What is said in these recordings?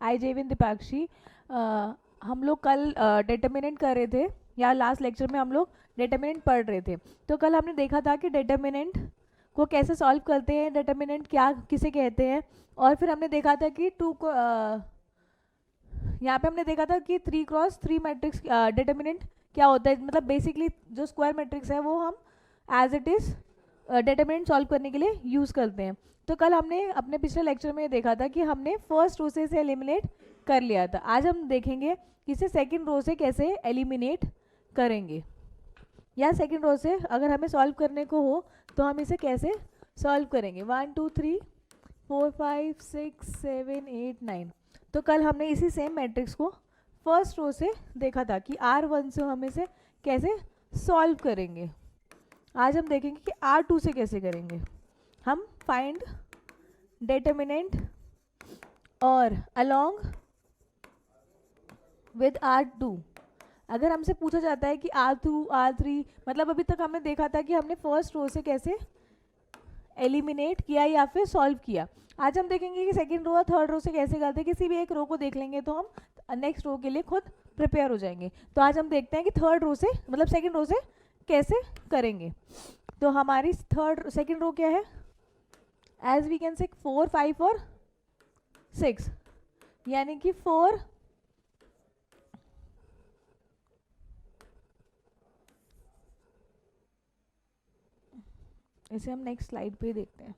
आई जेविन दीपाक्षी। हम लोग कल डिटर्मिनेंट कर रहे थे, या लास्ट लेक्चर में हम लोग डिटर्मिनेंट पढ़ रहे थे। तो कल हमने देखा था कि डिटर्मिनेंट को कैसे सॉल्व करते हैं, डिटर्मिनेंट क्या किसे कहते हैं। और फिर हमने देखा था कि टू को यहाँ पे हमने देखा था कि 3x3 मैट्रिक्स डिटर्मिनेंट क्या होता है, मतलब बेसिकली जो स्क्वायर मैट्रिक्स है वो हम as it is determinant solve करने के लिए यूज़ करते हैं। तो कल हमने अपने पिछले लेक्चर में देखा था कि हमने फर्स्ट रो से इसे एलिमिनेट कर लिया था। आज हम देखेंगे कि इसे सेकेंड रो से कैसे एलिमिनेट करेंगे, या सेकेंड रो से अगर हमें सॉल्व करने को हो तो हम इसे कैसे सॉल्व करेंगे। 1 2 3 4 5 6 7 8 9। तो कल हमने इसी सेम मैट्रिक्स को फर्स्ट रो से देखा था कि R1 से हम इसे कैसे सॉल्व करेंगे। आज हम देखेंगे कि R2 से कैसे करेंगे। हम फाइंड डिटर्मिनेंट और अलोंग विद R2। अगर हमसे पूछा जाता है कि R2 R3, मतलब अभी तक हमने देखा था कि हमने फर्स्ट रो से कैसे एलिमिनेट किया या फिर सॉल्व किया। आज हम देखेंगे कि सेकंड रो और थर्ड रो से कैसे करते हैं। किसी भी एक रो को देख लेंगे तो हम नेक्स्ट रो के लिए खुद प्रिपेयर हो जाएंगे। तो आज हम देखते हैं कि थर्ड रो से मतलब सेकंड रो से कैसे करेंगे। तो हमारी सेकंड रो क्या है, एज वी कैन से 4 5 और 6, यानी कि 4 इसे हम नेक्स्ट स्लाइड पे देखते हैं।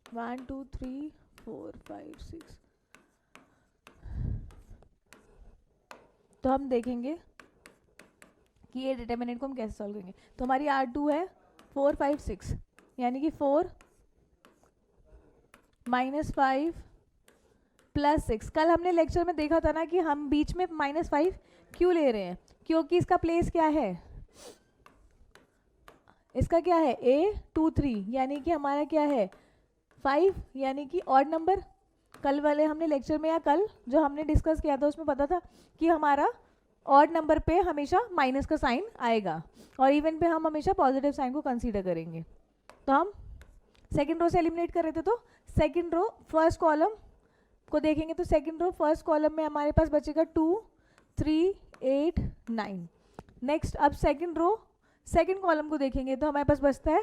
One two three 4 5 6। तो हम देखेंगे कि ये डिटर्मिनेंट को हम कैसे सॉल्व करेंगे। तो हमारी R2 है 4 5 6, यानी कि 4 -5 +6। कल हमने लेक्चर में देखा था ना कि हम बीच में -5 क्यों ले रहे हैं, क्योंकि इसका प्लेस क्या है, इसका क्या है A2 3, यानी कि हमारा क्या है 5, यानी कि ऑड नंबर। कल वाले हमने लेक्चर में या कल जो हमने डिस्कस किया था उसमें पता था कि हमारा ऑड नंबर पे हमेशा माइनस का साइन आएगा और इवन पे हम हमेशा पॉजिटिव साइन को कंसीडर करेंगे। तो हम सेकंड रो से एलिमिनेट कर रहे थे, तो सेकंड रो फर्स्ट कॉलम को देखेंगे तो सेकंड रो फर्स्ट कॉलम में हमारे पास बचेगा 2 3 8 9। नेक्स्ट अब सेकंड रो सेकंड कॉलम को देखेंगे तो हमारे पास बचता है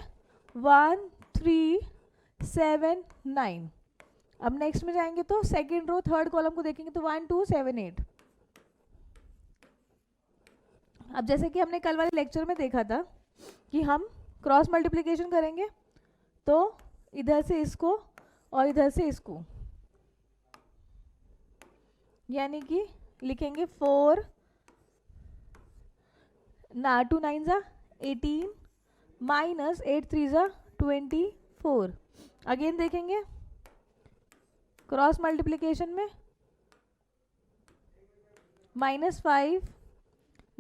1 3 7 9। अब नेक्स्ट में जाएंगे तो सेकंड रो थर्ड कॉलम को देखेंगे तो 1 2 7 8। अब जैसे कि हमने कल वाले लेक्चर में देखा था कि हम क्रॉस मल्टीप्लिकेशन करेंगे, तो इधर से इसको और इधर से इसको, यानी कि लिखेंगे 4 2 9 ज़ा 18 -8 3 ज़ा 24। अगेन देखेंगे क्रॉस मल्टीप्लिकेशन में -5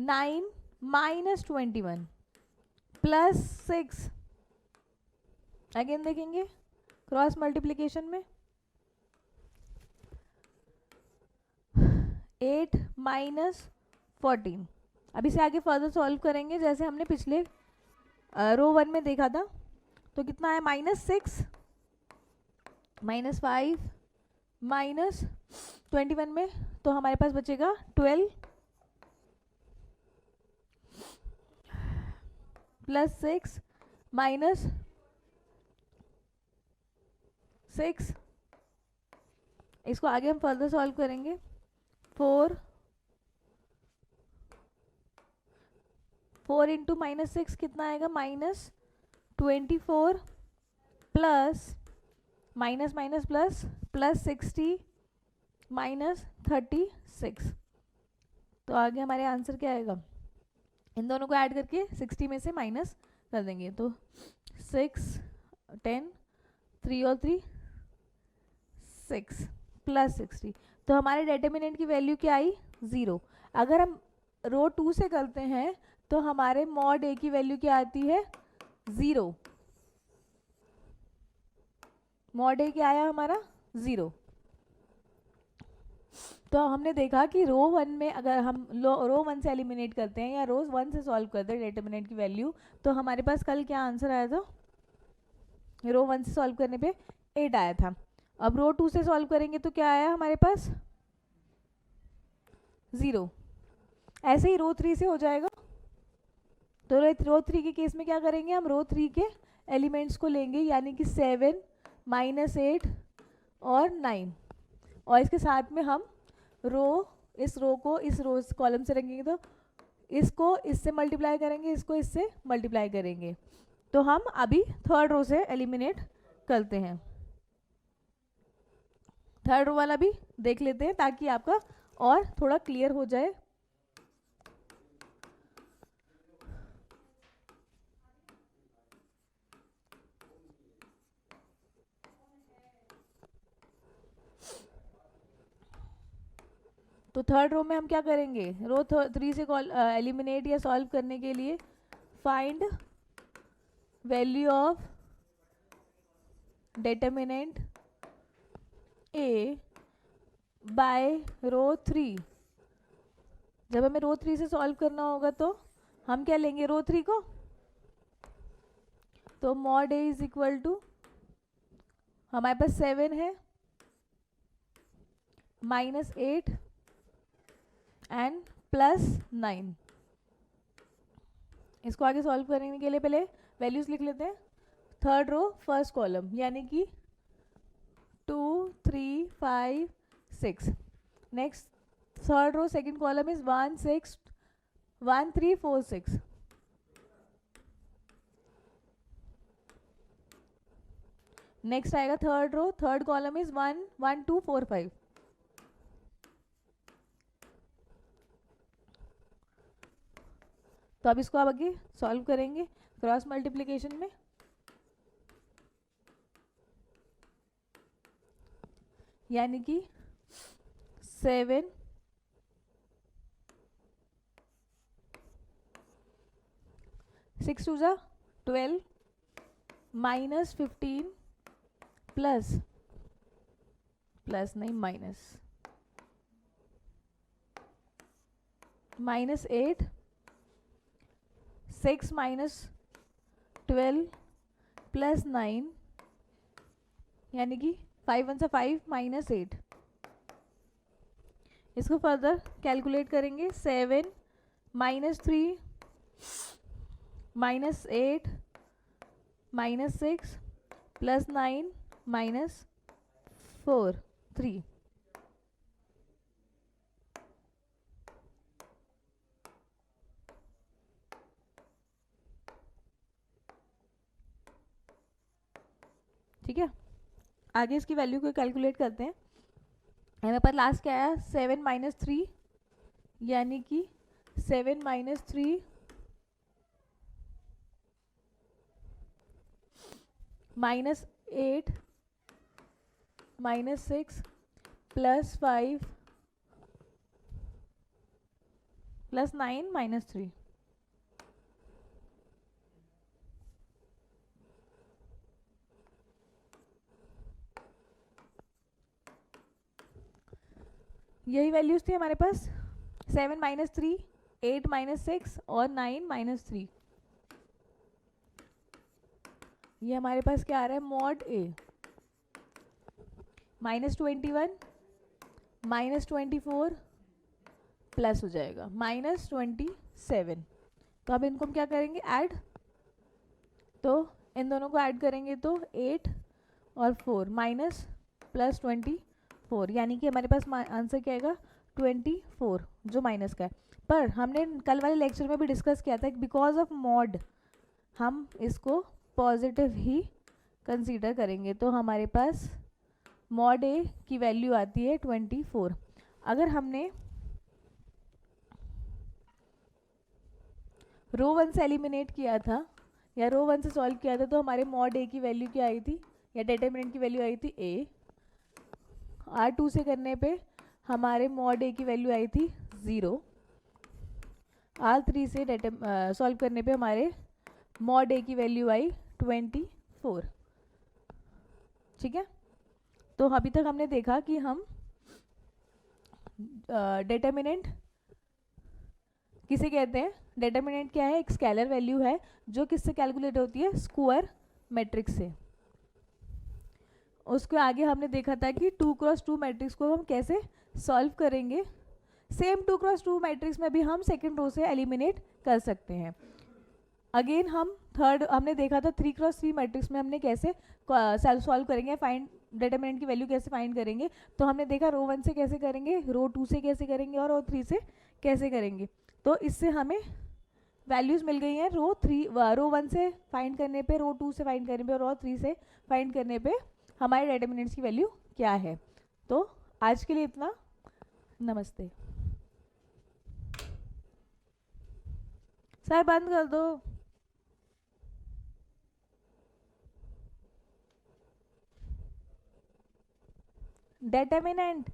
9 -21 +6। अगेन देखेंगे क्रॉस मल्टीप्लिकेशन में 8 -14। अब इसे आगे फर्दर सॉल्व करेंगे जैसे हमने पिछले रो 1 में देखा था। तो कितना है -6 -5 -21 में, तो हमारे पास बचेगा 12 +6 -6। इसको आगे हम फर्दर सॉल्व करेंगे। 4 इंटू -6 कितना आएगा -24 प्लस माइनस माइनस प्लस +60 -36। तो आगे हमारे आंसर क्या आएगा, इन दोनों को ऐड करके 60 में से माइनस कर देंगे। तो 6 10 3 और 3 6 +60। तो हमारे डिटर्मिनेंट की वैल्यू क्या आई 0। अगर हम रो 2 से करते हैं तो हमारे मॉड ए की वैल्यू क्या आती है 0। मॉड ए क्या आया हमारा 0। तो हमने देखा कि रो 1 में अगर हम रो 1 से एलिमिनेट करते हैं या रो 1 से सॉल्व करते हैं डिटर्मिनेंट की वैल्यू, तो हमारे पास कल क्या आंसर आया था रो 1 से सॉल्व करने पे 8 आया था। अब रो 2 से सॉल्व करेंगे तो क्या आया हमारे पास 0। ऐसे ही रो 3 से हो जाएगा। तो रो 3 के केस में क्या करेंगे, हम रो 3 के एलिमेंट्स को लेंगे, यानी कि 7 -8 और 9, और इसके साथ में हम इस रो को इस रो कॉलम से रखेंगे, तो इसको इससे मल्टीप्लाई करेंगे, इसको इससे मल्टीप्लाई करेंगे। तो हम अभी थर्ड रो से एलिमिनेट करते हैं। थर्ड रो वाला भी देख लेते हैं ताकि आपका और थोड़ा क्लियर हो जाए। तो थर्ड रो में हम क्या करेंगे, रो 3 से एलिमिनेट या सॉल्व करने के लिए find value of determinant A by row 3। जब हमें रो 3 से सॉल्व करना होगा तो हम क्या लेंगे, रो 3 को, तो mod A is equal to हमारे पास 7 है -8 एंड +9। इसको आगे सॉल्व करने के लिए पहले वैल्यूज लिख लेते हैं। थर्ड रो फर्स्ट कॉलम, यानी कि 2 3 5 6। Next third row second column is 1 6 1 3 4 6। Next आएगा third row, third column is 1 1 2 4 5। तो अब इसको आप आगे सॉल्व करेंगे क्रॉस मल्टीप्लिकेशन में। यानी कि 7 6 2 12 -15 प्लस नहीं -8 6 -12 +9, यानी कि 5 1 5 -8। इसको फर्दर कैलकुलेट करेंगे, 7 -3 -8 -6 +9 -4 3। ठीक है, आगे इसकी वैल्यू को कैलकुलेट करते हैं। हमारे पास लास्ट क्या आया, 7 -3, यानी कि 7 -3 -8 -6 +5 +9 -3। यही वैल्यूज थी हमारे पास, 7 -3 8 -6 और 9 -3। ये हमारे पास क्या आ रहा है, मॉड ए -21 -24 प्लस हो जाएगा -27। तो अब इनको हम क्या करेंगे, ऐड। तो इन दोनों को ऐड करेंगे तो 8 और 4 माइनस +24, यानी कि हमारे पास आंसर क्या आएगा 24, जो माइनस का है। पर हमने कल वाले लेक्चर में भी डिस्कस किया था, बिकॉज ऑफ मॉड हम इसको पॉजिटिव ही कंसीडर करेंगे। तो हमारे पास मॉड ए की वैल्यू आती है 24। अगर हमने रो 1 से एलिमिनेट किया था या रो 1 से सॉल्व किया था, तो हमारे मॉड ए की वैल्यू क्या आई थी, या डिटरमिनेंट की वैल्यू आई थी ए। R2 से करने पे हमारे मॉड ए की वैल्यू आई थी 0। R3 से सॉल्व करने पे हमारे मॉड ए की वैल्यू आई 24। ठीक है, तो अभी तक हमने देखा कि हम डिटरमिनेंट किसे कहते हैं। डिटरमिनेंट क्या है, एक स्केलर वैल्यू है जो किससे कैलकुलेट होती है, स्क्वायर मैट्रिक्स से। उसके आगे हमने देखा था कि 2x2 मैट्रिक्स को हम कैसे सॉल्व करेंगे। सेम 2x2 मैट्रिक्स में भी हम सेकेंड रो से एलिमिनेट कर सकते हैं। अगेन हम थर्ड हमने देखा था 3x3 मैट्रिक्स में हमने कैसे सॉल्व करेंगे, फाइंड डिटरमिनेंट की वैल्यू कैसे फाइंड करेंगे। तो हमने देखा रो 1 से कैसे करेंगे, रो 2 से कैसे करेंगे और रो 3 से कैसे करेंगे। तो इससे हमें वैल्यूज़ मिल गई हैं रो 1 से फाइंड करने पे, रो 2 से फाइंड करने पे और रो 3 से फाइंड करने पे हमारे डिटरमिनेंट्स की वैल्यू क्या है। तो आज के लिए इतना, नमस्ते। सर बंद कर दो। डिटरमिनेंट